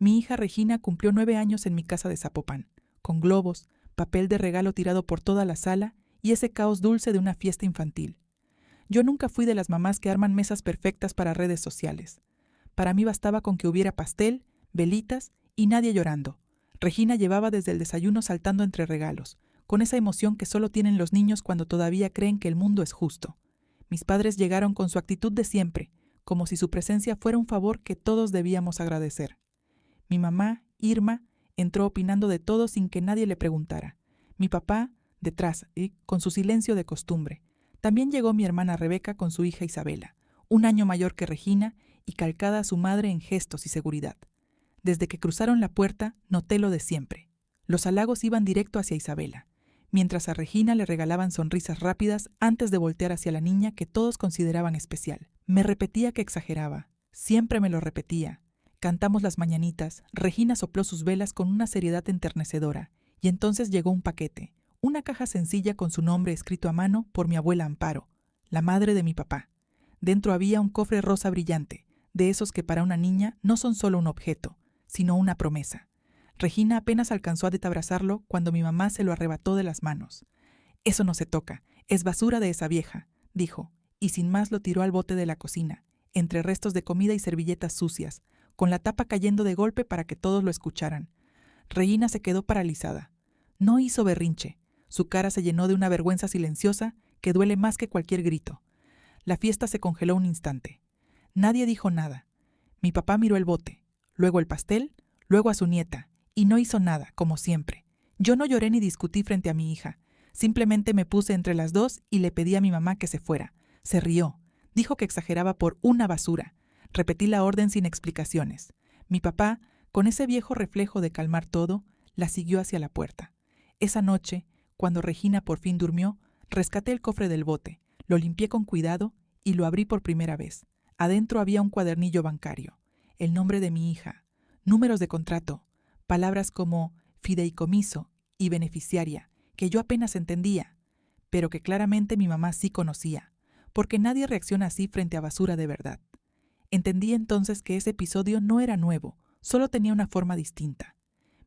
Mi hija Regina cumplió 9 años en mi casa de Zapopan, con globos, papel de regalo tirado por toda la sala y ese caos dulce de una fiesta infantil. Yo nunca fui de las mamás que arman mesas perfectas para redes sociales. Para mí bastaba con que hubiera pastel, velitas y nadie llorando. Regina llevaba desde el desayuno saltando entre regalos, con esa emoción que solo tienen los niños cuando todavía creen que el mundo es justo. Mis padres llegaron con su actitud de siempre, como si su presencia fuera un favor que todos debíamos agradecer. Mi mamá, Irma, entró opinando de todo sin que nadie le preguntara. Mi papá, detrás, con su silencio de costumbre. También llegó mi hermana Rebeca con su hija Isabela, 1 año mayor que Regina y calcada a su madre en gestos y seguridad. Desde que cruzaron la puerta, noté lo de siempre. Los halagos iban directo hacia Isabela, mientras a Regina le regalaban sonrisas rápidas antes de voltear hacia la niña que todos consideraban especial. Me repetía que exageraba. Siempre me lo repetía. Cantamos las mañanitas, Regina sopló sus velas con una seriedad enternecedora, y entonces llegó un paquete, una caja sencilla con su nombre escrito a mano por mi abuela Amparo, la madre de mi papá. Dentro había un cofre rosa brillante, de esos que para una niña no son solo un objeto, sino una promesa. Regina apenas alcanzó a detabrazarlo cuando mi mamá se lo arrebató de las manos. «Eso no se toca, es basura de esa vieja», dijo, y sin más lo tiró al bote de la cocina, entre restos de comida y servilletas sucias, con la tapa cayendo de golpe para que todos lo escucharan. Regina se quedó paralizada. No hizo berrinche. Su cara se llenó de una vergüenza silenciosa que duele más que cualquier grito. La fiesta se congeló un instante. Nadie dijo nada. Mi papá miró el bote, luego el pastel, luego a su nieta, y no hizo nada, como siempre. Yo no lloré ni discutí frente a mi hija. Simplemente me puse entre las dos y le pedí a mi mamá que se fuera. Se rió. Dijo que exageraba por una basura. Repetí la orden sin explicaciones. Mi papá, con ese viejo reflejo de calmar todo, la siguió hacia la puerta. Esa noche, cuando Regina por fin durmió, rescaté el cofre del bote, lo limpié con cuidado y lo abrí por primera vez. Adentro había un cuadernillo bancario, el nombre de mi hija, números de contrato, palabras como fideicomiso y beneficiaria, que yo apenas entendía, pero que claramente mi mamá sí conocía, porque nadie reacciona así frente a basura de verdad. Entendí entonces que ese episodio no era nuevo, solo tenía una forma distinta.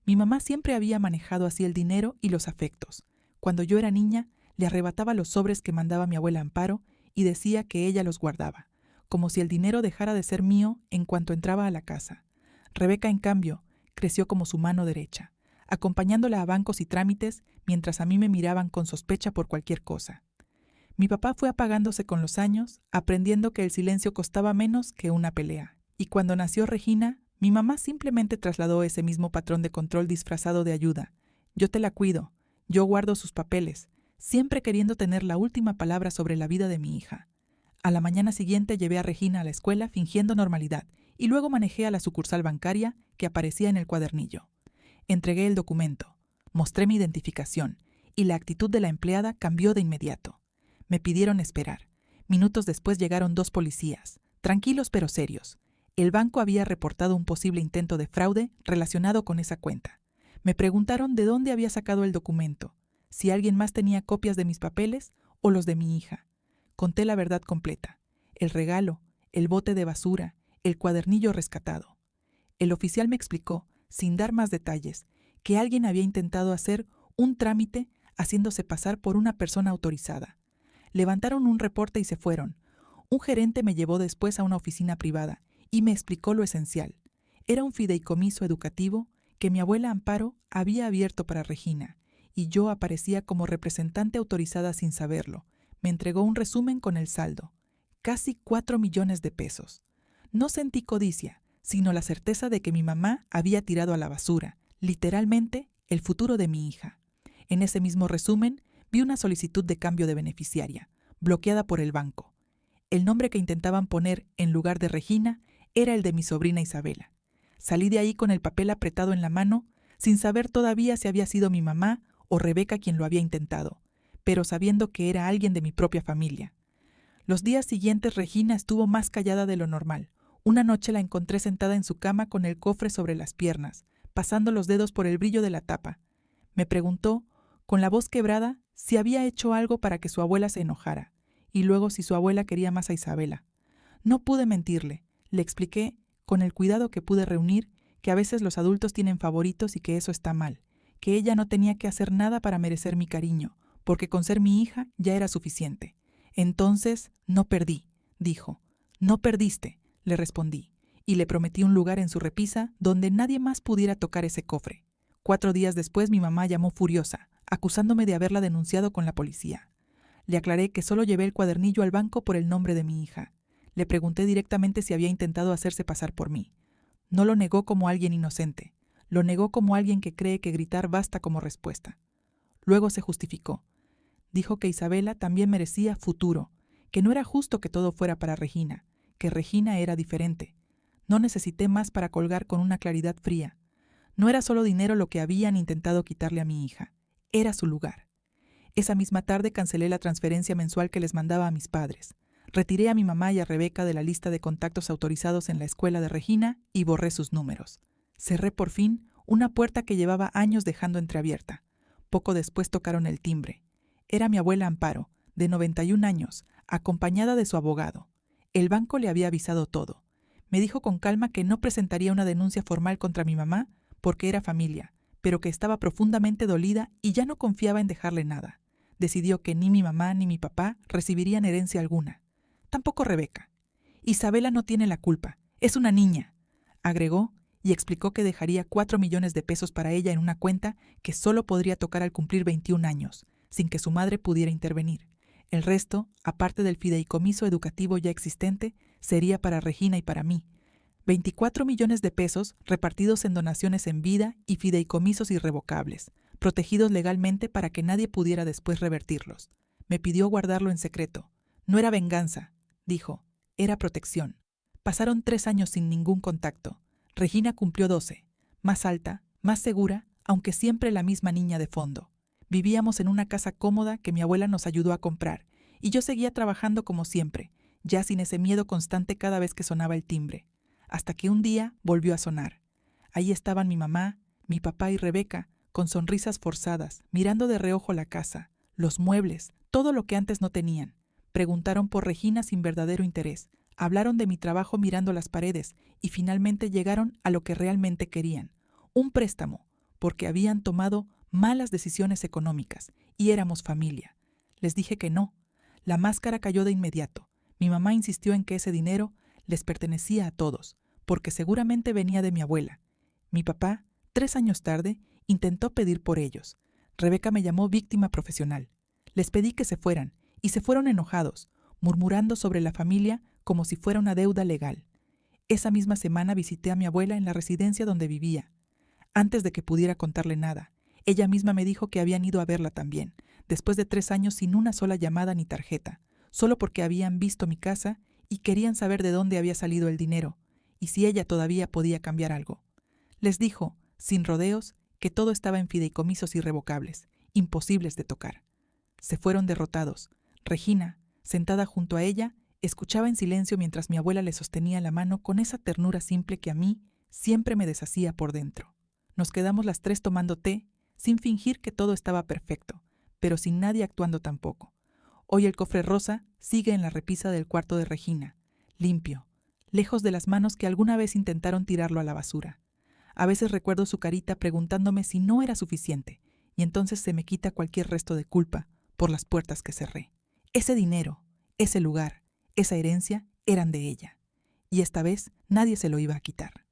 Mi mamá siempre había manejado así el dinero y los afectos. Cuando yo era niña, le arrebataba los sobres que mandaba mi abuela Amparo y decía que ella los guardaba, como si el dinero dejara de ser mío en cuanto entraba a la casa. Rebeca, en cambio, creció como su mano derecha, acompañándola a bancos y trámites mientras a mí me miraban con sospecha por cualquier cosa. Mi papá fue apagándose con los años, aprendiendo que el silencio costaba menos que una pelea. Y cuando nació Regina, mi mamá simplemente trasladó ese mismo patrón de control disfrazado de ayuda. Yo te la cuido, yo guardo sus papeles, siempre queriendo tener la última palabra sobre la vida de mi hija. A la mañana siguiente llevé a Regina a la escuela fingiendo normalidad y luego manejé a la sucursal bancaria que aparecía en el cuadernillo. Entregué el documento, mostré mi identificación y la actitud de la empleada cambió de inmediato. Me pidieron esperar. Minutos después llegaron 2 policías, tranquilos pero serios. El banco había reportado un posible intento de fraude relacionado con esa cuenta. Me preguntaron de dónde había sacado el documento, si alguien más tenía copias de mis papeles o los de mi hija. Conté la verdad completa: el regalo, el bote de basura, el cuadernillo rescatado. El oficial me explicó, sin dar más detalles, que alguien había intentado hacer un trámite haciéndose pasar por una persona autorizada. Levantaron un reporte y se fueron. Un gerente me llevó después a una oficina privada y me explicó lo esencial. Era un fideicomiso educativo que mi abuela Amparo había abierto para Regina, y yo aparecía como representante autorizada sin saberlo. Me entregó un resumen con el saldo. Casi 4 millones de pesos. No sentí codicia, sino la certeza de que mi mamá había tirado a la basura, literalmente, el futuro de mi hija. En ese mismo resumen, vi una solicitud de cambio de beneficiaria, bloqueada por el banco. El nombre que intentaban poner en lugar de Regina era el de mi sobrina Isabela. Salí de ahí con el papel apretado en la mano, sin saber todavía si había sido mi mamá o Rebeca quien lo había intentado, pero sabiendo que era alguien de mi propia familia. Los días siguientes Regina estuvo más callada de lo normal. Una noche la encontré sentada en su cama con el cofre sobre las piernas, pasando los dedos por el brillo de la tapa. Me preguntó, con la voz quebrada, si había hecho algo para que su abuela se enojara, y luego si su abuela quería más a Isabela. No pude mentirle. Le expliqué, con el cuidado que pude reunir, que a veces los adultos tienen favoritos y que eso está mal, que ella no tenía que hacer nada para merecer mi cariño, porque con ser mi hija ya era suficiente. Entonces, no perdí, dijo. No perdiste, le respondí, y le prometí un lugar en su repisa donde nadie más pudiera tocar ese cofre. 4 días después mi mamá llamó furiosa, acusándome de haberla denunciado con la policía. Le aclaré que solo llevé el cuadernillo al banco por el nombre de mi hija. Le pregunté directamente si había intentado hacerse pasar por mí. No lo negó como alguien inocente, lo negó como alguien que cree que gritar basta como respuesta. Luego se justificó. Dijo que Isabela también merecía futuro, que no era justo que todo fuera para Regina, que Regina era diferente. No necesité más para colgar con una claridad fría. No era solo dinero lo que habían intentado quitarle a mi hija, era su lugar. Esa misma tarde cancelé la transferencia mensual que les mandaba a mis padres. Retiré a mi mamá y a Rebeca de la lista de contactos autorizados en la escuela de Regina y borré sus números. Cerré por fin una puerta que llevaba años dejando entreabierta. Poco después tocaron el timbre. Era mi abuela Amparo, de 91 años, acompañada de su abogado. El banco le había avisado todo. Me dijo con calma que no presentaría una denuncia formal contra mi mamá porque era familia, pero que estaba profundamente dolida y ya no confiaba en dejarle nada. Decidió que ni mi mamá ni mi papá recibirían herencia alguna. Tampoco Rebeca. Isabela no tiene la culpa, es una niña, agregó y explicó que dejaría 4 millones de pesos para ella en una cuenta que solo podría tocar al cumplir 21 años, sin que su madre pudiera intervenir. El resto, aparte del fideicomiso educativo ya existente, sería para Regina y para mí. 24 millones de pesos repartidos en donaciones en vida y fideicomisos irrevocables, protegidos legalmente para que nadie pudiera después revertirlos. Me pidió guardarlo en secreto. No era venganza, dijo, era protección. Pasaron 3 años sin ningún contacto. Regina cumplió 12, más alta, más segura, aunque siempre la misma niña de fondo. Vivíamos en una casa cómoda que mi abuela nos ayudó a comprar, y yo seguía trabajando como siempre, ya sin ese miedo constante cada vez que sonaba el timbre, hasta que un día volvió a sonar. Ahí estaban mi mamá, mi papá y Rebeca, con sonrisas forzadas, mirando de reojo la casa, los muebles, todo lo que antes no tenían. Preguntaron por Regina sin verdadero interés, hablaron de mi trabajo mirando las paredes y finalmente llegaron a lo que realmente querían, un préstamo, porque habían tomado malas decisiones económicas y éramos familia. Les dije que no. La máscara cayó de inmediato. Mi mamá insistió en que ese dinero les pertenecía a todos, porque seguramente venía de mi abuela. Mi papá, 3 años tarde, intentó pedir por ellos. Rebeca me llamó víctima profesional. Les pedí que se fueran, y se fueron enojados, murmurando sobre la familia como si fuera una deuda legal. Esa misma semana visité a mi abuela en la residencia donde vivía. Antes de que pudiera contarle nada, ella misma me dijo que habían ido a verla también, después de 3 años sin una sola llamada ni tarjeta, solo porque habían visto mi casa y querían saber de dónde había salido el dinero, y si ella todavía podía cambiar algo. Les dijo, sin rodeos, que todo estaba en fideicomisos irrevocables, imposibles de tocar. Se fueron derrotados. Regina, sentada junto a ella, escuchaba en silencio mientras mi abuela le sostenía la mano con esa ternura simple que a mí siempre me deshacía por dentro. Nos quedamos las 3 tomando té, sin fingir que todo estaba perfecto, pero sin nadie actuando tampoco. Hoy el cofre rosa sigue en la repisa del cuarto de Regina, limpio, lejos de las manos que alguna vez intentaron tirarlo a la basura. A veces recuerdo su carita preguntándome si no era suficiente, y entonces se me quita cualquier resto de culpa por las puertas que cerré. Ese dinero, ese lugar, esa herencia eran de ella, y esta vez nadie se lo iba a quitar.